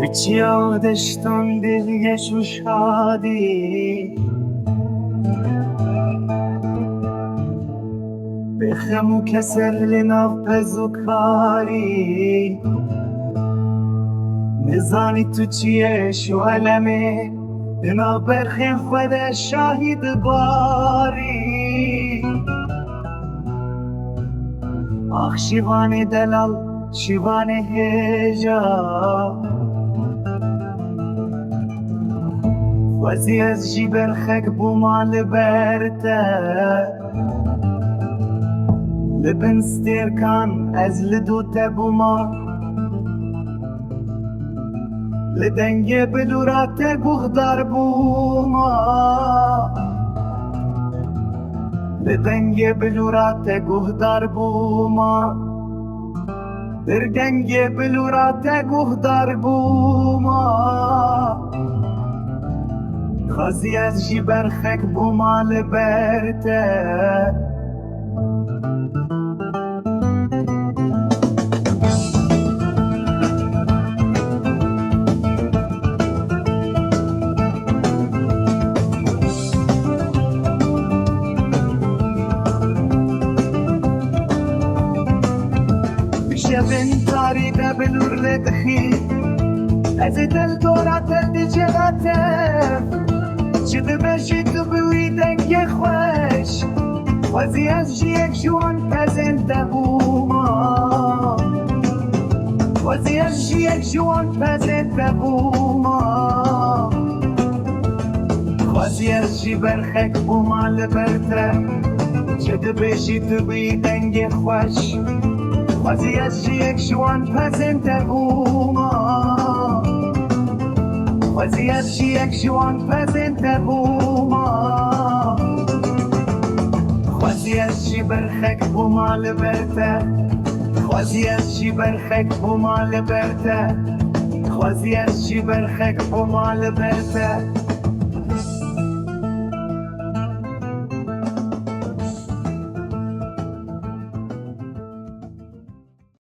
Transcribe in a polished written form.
Hiç yağdıştın dil geçmiş hadi بخم كسر لنفذ کاری نزانی تو چیه شو علمه بنا برخی خود شاهد باری آخ شیوان دلال شیوان هجا وزی از جی برخک بومال برته لبن ستيركان از لدو تبوما لدنگه بلورات گوهدار بوما لدنگه بلورات گوهدار بوما لدنگه بلورات گوهدار بوما خازی از جی برخک بوما لبرته شبن تاری دبلور لدخی از دل دورات دیجراتف چه دبشی تو بوی دنگ خوش وزی از جیک جوان پزنده بوما وزی از جیک جوان پزنده بوما وزی از جی برخک بوما لبرته چه دبشی تو بوی دنگ خوش وزی از جیک جوان پزنده بوما وزی از جیک جوان پزنده بوما وزی از جی برخک بوما لبرته وزی از جی برخک بوما لبرته وزی از جی برخک بوما لبرته